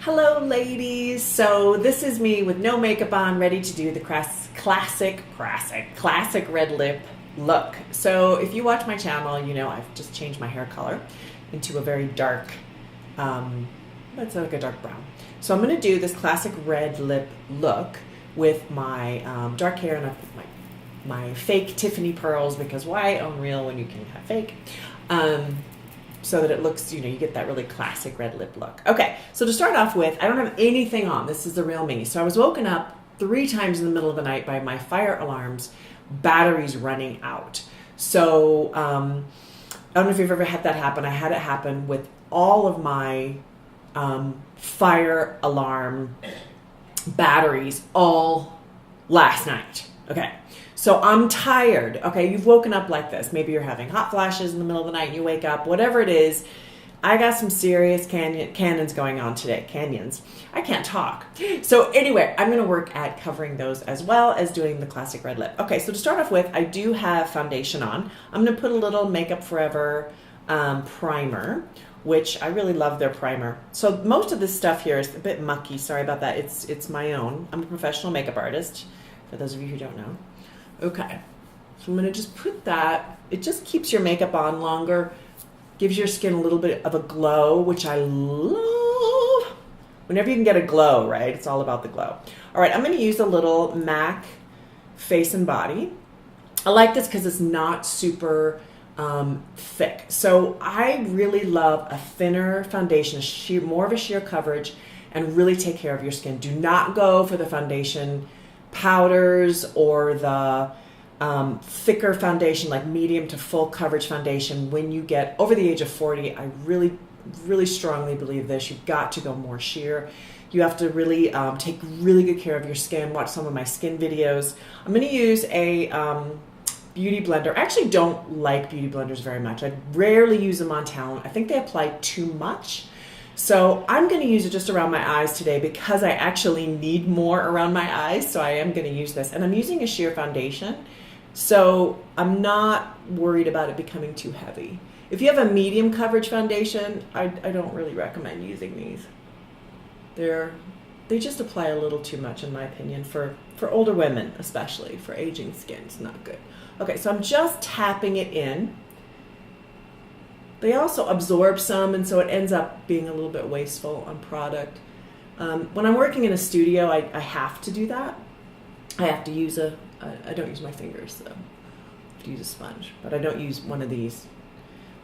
Hello ladies, so this is me with no makeup on, ready to do the classic red lip look. So if you watch my channel, you know I've just changed my hair color into a very dark, it's like a dark brown. So I'm going to do this classic red lip look with my dark hair, and I've put my fake Tiffany pearls, because why own real when you can have fake? So that it looks, you get that really classic red lip look. Okay, so to start off with, I don't have anything on. This is the real me. So I was woken up 3 times in the middle of the night by my fire alarms, batteries running out. So I don't know if you've ever had that happen. I had it happen with all of my fire alarm batteries all last night. Okay. So I'm tired. Okay, you've woken up like this. Maybe you're having hot flashes in the middle of the night and you wake up, whatever it is. I got some serious canyons going on today. Canyons. I can't talk. So anyway, I'm going to work at covering those as well as doing the classic red lip. Okay, so to start off with, I do have foundation on. I'm going to put a little Makeup Forever primer, which I really love their primer. So most of this stuff here is a bit mucky. Sorry about that. It's my own. I'm a professional makeup artist, for those of you who don't know. Okay, so I'm going to just put that. It just keeps your makeup on longer, gives your skin a little bit of a glow, which I love. Whenever you can get a glow, right? It's all about the glow. All right, I'm going to use a little MAC Face and Body. I like this because it's not super thick. So I really love a thinner foundation, more of a sheer coverage, and really take care of your skin. Do not go for the foundation powders or the thicker foundation, like medium to full coverage foundation. When you get over the age of 40, I really strongly believe this. You've got to go more sheer. You have to really take really good care of your skin. Watch some of my skin videos. I'm going to use a beauty blender. I actually don't like beauty blenders very much. I rarely use them on talent. I think they apply too much. So I'm going to use it just around my eyes today because I actually need more around my eyes. So I am going to use this. And I'm using a sheer foundation. So I'm not worried about it becoming too heavy. If you have a medium coverage foundation, I don't really recommend using these. They just apply a little too much, in my opinion, for older women, especially for aging skin. It's not good. Okay, so I'm just tapping it in. They also absorb some, and so it ends up being a little bit wasteful on product. When I'm working in a studio, I have to do that. I have to use I don't use my fingers, though. I have to use a sponge, but I don't use one of these.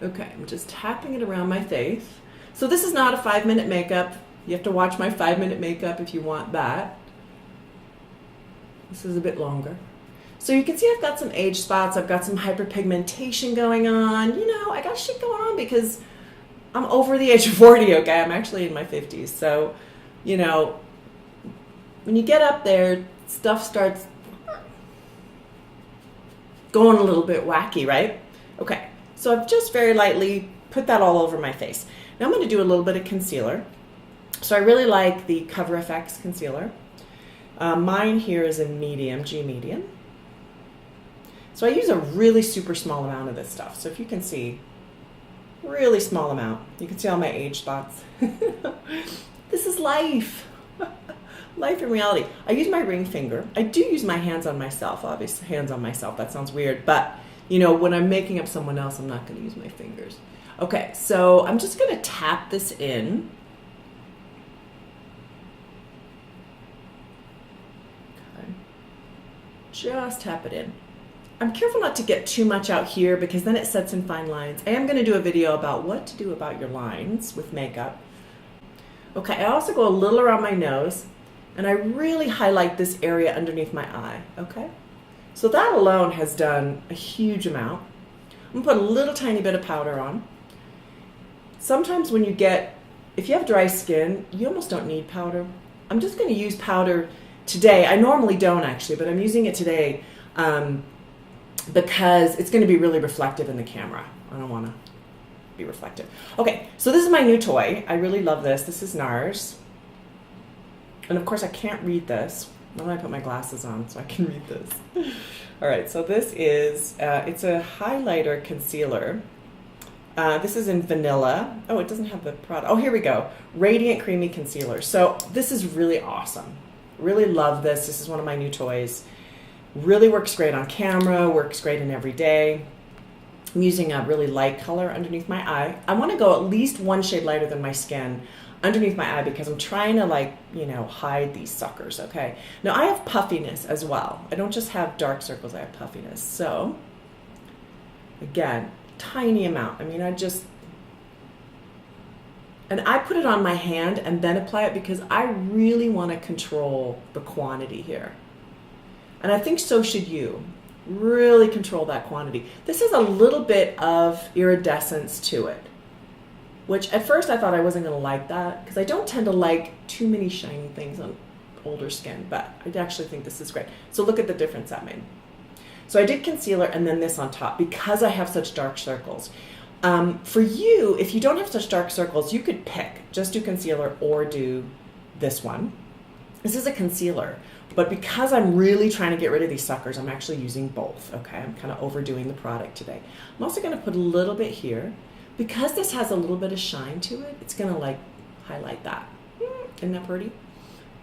Okay, I'm just tapping it around my face. So this is not a 5-minute makeup. You have to watch my 5-minute makeup if you want that. This is a bit longer. So you can see I've got some age spots. I've got some hyperpigmentation going on. I got shit going on because I'm over the age of 40, okay? I'm actually in my 50s. So, when you get up there, stuff starts going a little bit wacky, right? Okay, so I've just very lightly put that all over my face. Now I'm going to do a little bit of concealer. So I really like the Cover FX concealer. Mine here is in medium, G medium. So I use a really super small amount of this stuff. So if you can see, really small amount. You can see all my age spots. This is life. Life in reality. I use my ring finger. I do use my hands on myself, obviously. Hands on myself, that sounds weird. But, when I'm making up someone else, I'm not going to use my fingers. Okay, so I'm just going to tap this in. Okay. Just tap it in. I'm careful not to get too much out here because then it sets in fine lines. I am going to do a video about what to do about your lines with makeup. Okay, I also go a little around my nose, and I really highlight this area underneath my eye, okay? So that alone has done a huge amount. I'm going to put a little tiny bit of powder on. Sometimes if you have dry skin, you almost don't need powder. I'm just going to use powder today. I normally don't actually, but I'm using it today because it's going to be really reflective in the camera. I don't want to be reflective. Okay, so this is my new toy. I really love this. This is NARS. And of course I can't read this. Why don't I put my glasses on so I can read this? All right, so this is, it's a highlighter concealer. This is in vanilla. Oh, it doesn't have the product. Oh, here we go. Radiant Creamy Concealer. So this is really awesome. Really love this. This is one of my new toys. Really works great on camera, works great in every day. I'm using a really light color underneath my eye. I want to go at least one shade lighter than my skin underneath my eye because I'm trying to, like, you know, hide these suckers, okay? Now I have puffiness as well. I don't just have dark circles, I have puffiness. So, again, tiny amount. I mean, and I put it on my hand and then apply it because I really want to control the quantity here. And I think so should you. Really control that quantity. This has a little bit of iridescence to it, which at first I thought I wasn't going to like that because I don't tend to like too many shiny things on older skin, but I actually think this is great. So look at the difference that made. So I did concealer and then this on top because I have such dark circles. For you, if you don't have such dark circles, you could pick, just do concealer or do this one. This is a concealer, but because I'm really trying to get rid of these suckers, I'm actually using both, okay? I'm kind of overdoing the product today. I'm also gonna put a little bit here. Because this has a little bit of shine to it, it's gonna like highlight that. Isn't that pretty?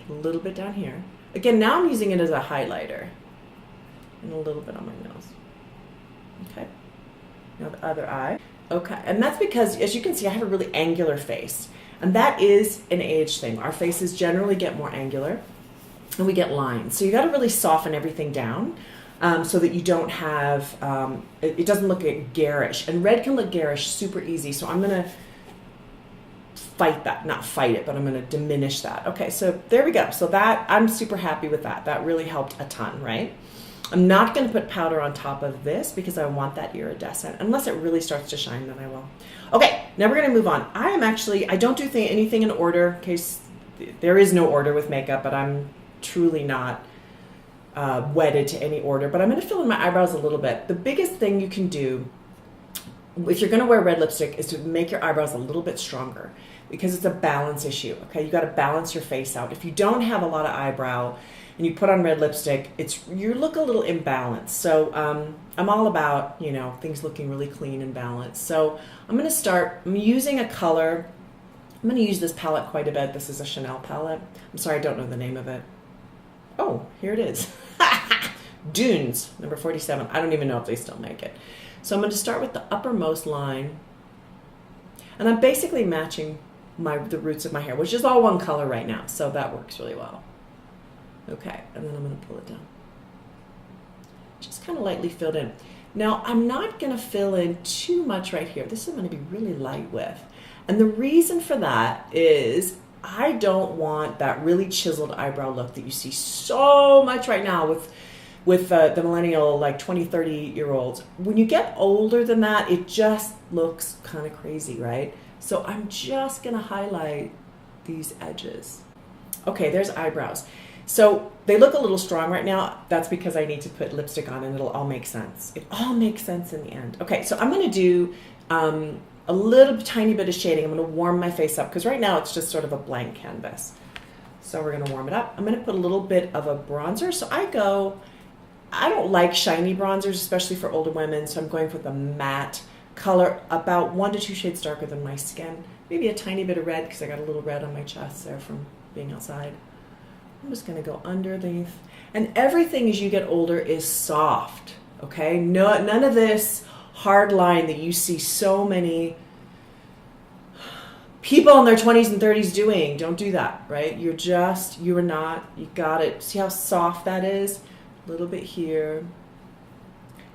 A little bit down here. Again, now I'm using it as a highlighter. And a little bit on my nose. Okay. Now the other eye. Okay, and that's because, as you can see, I have a really angular face. And that is an age thing. Our faces generally get more angular and we get lines. So you gotta really soften everything down so that you don't have, it doesn't look garish. And red can look garish super easy. So I'm gonna fight that, not fight it, but I'm gonna diminish that. Okay, so there we go. So that, I'm super happy with that. That really helped a ton, right? I'm not going to put powder on top of this because I want that iridescent. Unless it really starts to shine, then I will. Okay, now we're going to move on. I don't do anything in order, in case there is no order with makeup, but I'm truly not wedded to any order. But I'm going to fill in my eyebrows a little bit. The biggest thing you can do if you're going to wear red lipstick is to make your eyebrows a little bit stronger because it's a balance issue, okay? You got to balance your face out. If you don't have a lot of eyebrow, and you put on red lipstick, you look a little imbalanced. So I'm all about, you know, things looking really clean and balanced. So I'm using a color. I'm going to use this palette quite a bit. This is a Chanel palette. I'm sorry, I don't know the name of it. Oh, here it is. Dunes, number 47. I don't even know if they still make it. So I'm going to start with the uppermost line. And I'm basically matching the roots of my hair, which is all one color right now. So that works really well. Okay, and then I'm going to pull it down. Just kind of lightly filled in. Now, I'm not going to fill in too much right here. This is going to be really light with. And the reason for that is I don't want that really chiseled eyebrow look that you see so much right now with the millennial, like 20, 30-year-olds. When you get older than that, it just looks kind of crazy, right? So I'm just going to highlight these edges. Okay, there's eyebrows. So they look a little strong right now. That's because I need to put lipstick on and it'll all make sense. It all makes sense in the end. Okay, so I'm going to do a little tiny bit of shading. I'm going to warm my face up because right now it's just sort of a blank canvas. So we're going to warm it up. I'm going to put a little bit of a bronzer. So I don't like shiny bronzers, especially for older women. So I'm going with a matte color about 1 to 2 shades darker than my skin. Maybe a tiny bit of red because I got a little red on my chest there from being outside. I'm just going to go underneath. And everything as you get older is soft, okay? No, none of this hard line that you see so many people in their 20s and 30s doing. Don't do that, right? You got it. See how soft that is? A little bit here.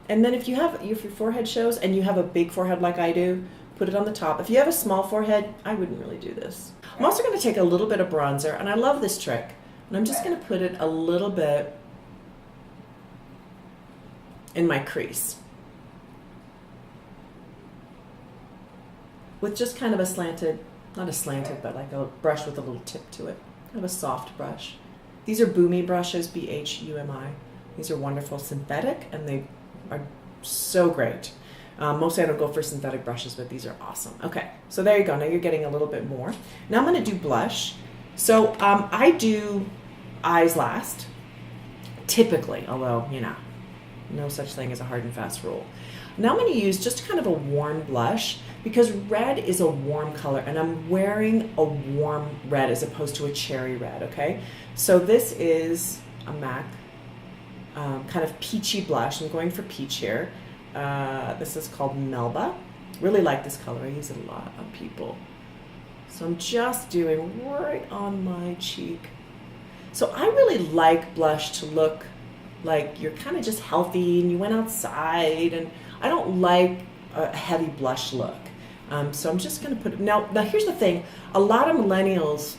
And then if your forehead shows and you have a big forehead like I do, put it on the top. If you have a small forehead, I wouldn't really do this. I'm also going to take a little bit of bronzer, and I love this trick. And I'm just going to put it a little bit in my crease. With just kind of a slanted, not a slanted, but like a brush with a little tip to it. Kind of a soft brush. These are Bhumi brushes, B-H-U-M-I. These are wonderful synthetic, and they are so great. Mostly I don't go for synthetic brushes, but these are awesome. Okay, so there you go. Now you're getting a little bit more. Now I'm going to do blush. So I do eyes last, typically, although, you know, no such thing as a hard and fast rule. Now I'm going to use just kind of a warm blush because red is a warm color and I'm wearing a warm red as opposed to a cherry red, okay? So this is a MAC kind of peachy blush. I'm going for peach here. This is called Melba. Really like this color. I use it a lot on people. So I'm just doing right on my cheek. So I really like blush to look like you're kind of just healthy and you went outside, and I don't like a heavy blush look. So I'm just going to put, now here's the thing, a lot of millennials,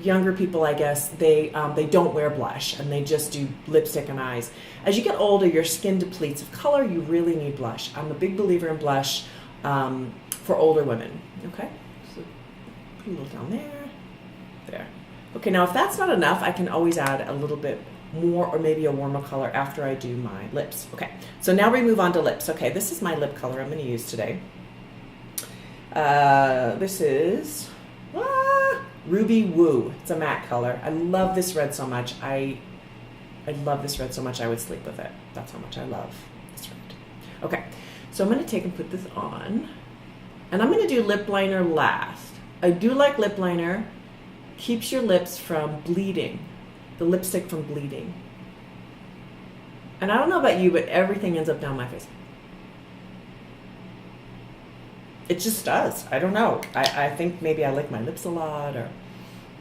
younger people I guess, they don't wear blush and they just do lipstick and eyes. As you get older, your skin depletes of color, you really need blush. I'm a big believer in blush for older women, okay? So put a little down there. Okay, now if that's not enough, I can always add a little bit more or maybe a warmer color after I do my lips. Okay, so now we move on to lips. Okay, this is my lip color I'm going to use today. This is Ruby Woo. It's a matte color. I love this red so much. I love this red so much I would sleep with it. That's how much I love this red. Okay, so I'm going to take and put this on. And I'm going to do lip liner last. I do like lip liner. Keeps your lips from bleeding. The lipstick from bleeding. And I don't know about you, but everything ends up down my face. It just does. I don't know. I think maybe I lick my lips a lot or...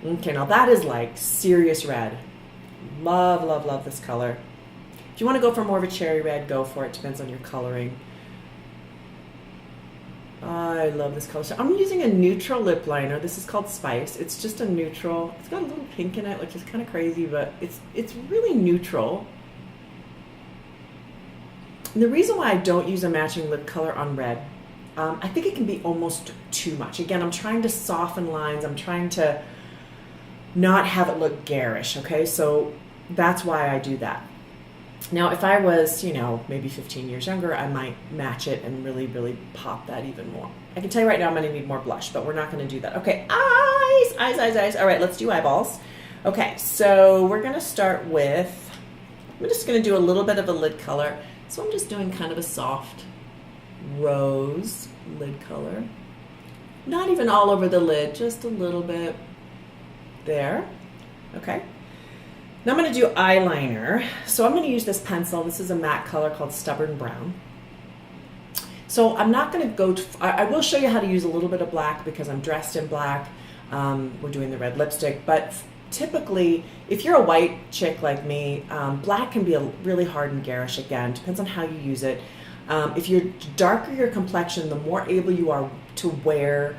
Okay, now that is like serious red. Love, love, love this color. If you want to go for more of a cherry red, go for it. Depends on your coloring. I love this color. So I'm using a neutral lip liner. This is called Spice. It's just a neutral. It's got a little pink in it, which is kind of crazy, but it's really neutral. And the reason why I don't use a matching lip color on red, I think it can be almost too much. Again, I'm trying to soften lines. I'm trying to not have it look garish, okay? So that's why I do that. Now, if I was, maybe 15 years younger, I might match it and really, really pop that even more. I can tell you right now I'm going to need more blush, but we're not going to do that. Okay, eyes. All right, let's do eyeballs. Okay, so we're going to start with, I'm just going to do a little bit of a lid color. So I'm just doing kind of a soft rose lid color. Not even all over the lid, just a little bit there. Okay. Now I'm going to do eyeliner. So I'm going to use this pencil. This is a matte color called Stubborn Brown. So I'm not going to go to, I will show you how to use a little bit of black because I'm dressed in black. We're doing the red lipstick, but typically if you're a white chick like me, black can be really hard and garish again. Depends on how you use it. If you're darker your complexion, the more able you are to wear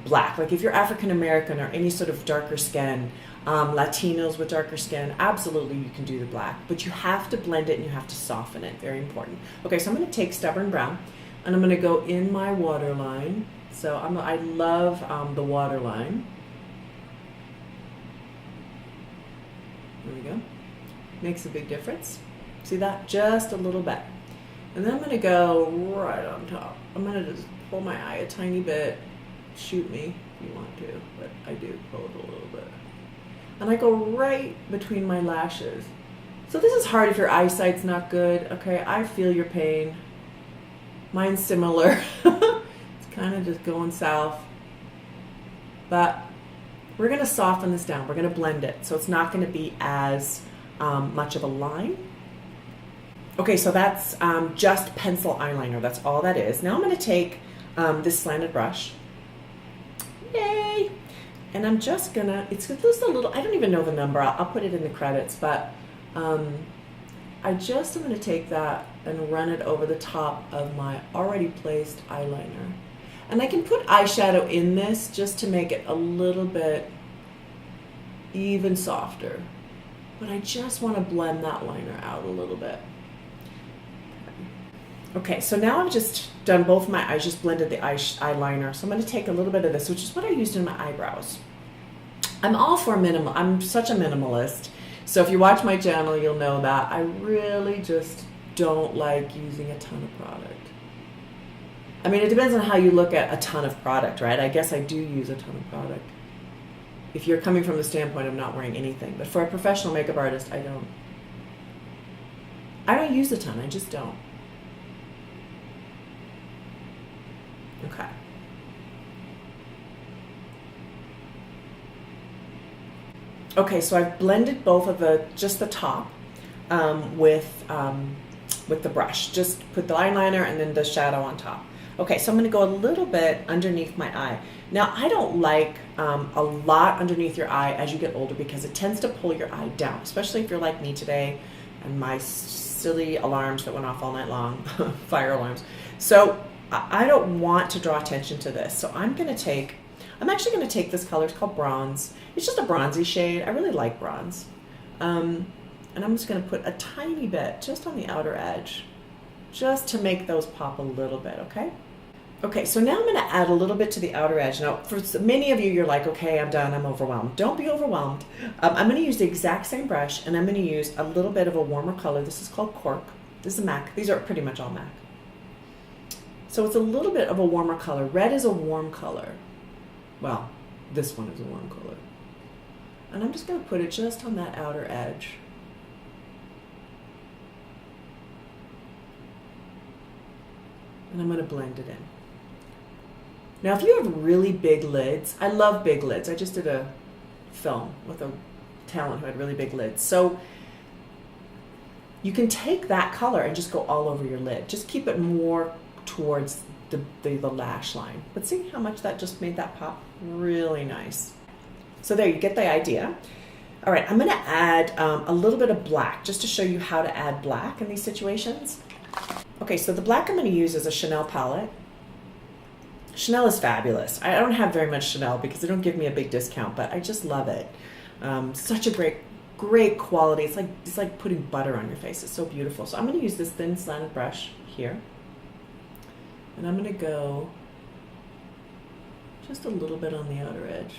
black. Like if you're African American or any sort of darker skin, Latinos with darker skin, absolutely you can do the black, but you have to blend it and you have to soften it. Very important. Okay, so I'm going to take Stubborn Brown and I'm going to go in my waterline. So I love the waterline. There we go. Makes a big difference. See that? Just a little bit. And then I'm going to go right on top. I'm going to just pull my eye a tiny bit. Shoot me if you want to, but I do pull it a little bit. And I go right between my lashes. So this is hard if your eyesight's not good. Okay, I feel your pain. Mine's similar. It's kind of just going south. But we're going to soften this down. We're going to blend it. So it's not going to be as much of a line. Okay, so that's just pencil eyeliner. That's all that is. Now I'm going to take this slanted brush. Yay! And I'm just gonna, it's just a little, I don't even know the number, I'll put it in the credits, but I just am gonna take that and run it over the top of my already placed eyeliner. And I can put eyeshadow in this just to make it a little bit even softer. But I just wanna blend that liner out a little bit. Okay, so now I've just done both my eyes, just blended the eyeliner. So I'm going to take a little bit of this, which is what I used in my eyebrows. I'm all for minimal. I'm such a minimalist. So if you watch my channel, you'll know that I really just don't like using a ton of product. I mean, it depends on how you look at a ton of product, right? I guess I do use a ton of product. If you're coming from the standpoint of not wearing anything. But for a professional makeup artist, I don't use a ton. I just don't. Okay, so I've blended both of just the top with the brush. Just put the eyeliner and then the shadow on top. Okay, so I'm going to go a little bit underneath my eye. Now, I don't like a lot underneath your eye as you get older because it tends to pull your eye down, especially if you're like me today and my silly alarms that went off all night long, fire alarms. So I don't want to draw attention to this. So I'm actually going to take this color. It's called Bronze. It's just a bronzy shade. I really like bronze. And I'm just going to put a tiny bit just on the outer edge, just to make those pop a little bit, okay? Okay, so now I'm going to add a little bit to the outer edge. Now, for many of you, you're like, okay, I'm done, I'm overwhelmed. Don't be overwhelmed. I'm going to use the exact same brush, and I'm going to use a little bit of a warmer color. This is called Cork. This is MAC. These are pretty much all MAC. So it's a little bit of a warmer color. Red is a warm color. Well, this one is a warm color. And I'm just going to put it just on that outer edge. And I'm going to blend it in. Now, if you have really big lids, I love big lids. I just did a film with a talent who had really big lids. So you can take that color and just go all over your lid. Just keep it more towards the lash line. But see how much that just made that pop? Really nice. So there, you get the idea. All right, I'm going to add a little bit of black just to show you how to add black in these situations. Okay, so the black I'm going to use is a Chanel palette. Chanel is fabulous. I don't have very much Chanel because they don't give me a big discount, but I just love it. Such a great quality. It's like putting butter on your face. It's so beautiful. So I'm going to use this thin slanted brush here. And I'm going to go just a little bit on the outer edge.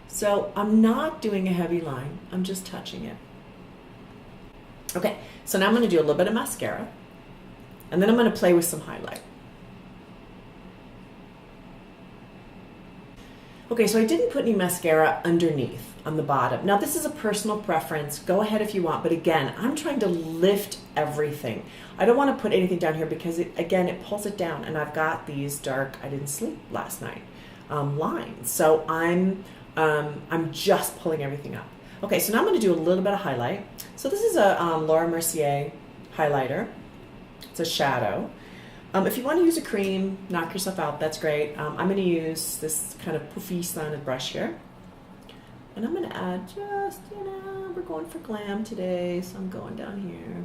So I'm not doing a heavy line. I'm just touching it. Okay, so now I'm going to do a little bit of mascara. And then I'm going to play with some highlight. Okay, so I didn't put any mascara underneath on the bottom. Now this is a personal preference. Go ahead if you want, but again, I'm trying to lift everything. I don't want to put anything down here because it pulls it down, and I've got these dark, I didn't sleep last night, lines. So I'm just pulling everything up. Okay, so now I'm going to do a little bit of highlight. So this is a Laura Mercier highlighter. It's a shadow. If you want to use a cream, knock yourself out, that's great. I'm going to use this kind of poofy slanted brush here. And I'm going to add just, we're going for glam today, so I'm going down here.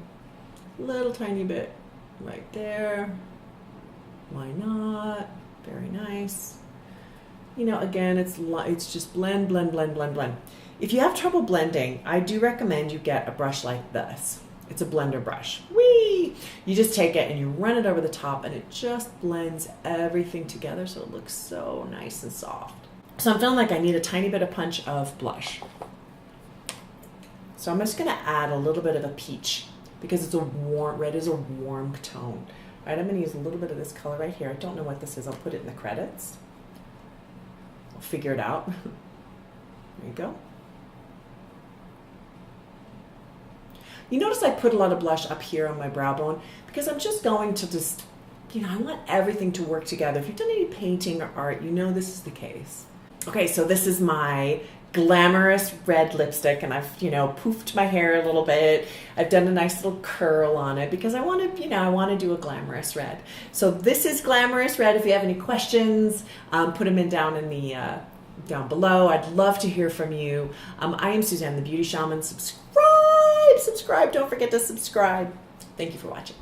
A little tiny bit right there. Why not? Very nice. Again, it's just blend, blend, blend, blend, blend. If you have trouble blending, I do recommend you get a brush like this. It's a blender brush. Whee! You just take it and you run it over the top, and it just blends everything together so it looks so nice and soft. So I'm feeling like I need a tiny bit of punch of blush. So I'm just going to add a little bit of a peach because red is a warm tone. All right, I'm going to use a little bit of this color right here. I don't know what this is. I'll put it in the credits. I'll figure it out. There you go. You notice I put a lot of blush up here on my brow bone because I'm just going to I want everything to work together. If you've done any painting or art, this is the case. Okay, so this is my glamorous red lipstick, and I've, poofed my hair a little bit. I've done a nice little curl on it because I want to, I want to do a glamorous red. So this is glamorous red. If you have any questions, put them in down in the down below. I'd love to hear from you. I am Suzanne, the Beauty Shaman. Subscribe. Don't forget to subscribe. Thank you for watching.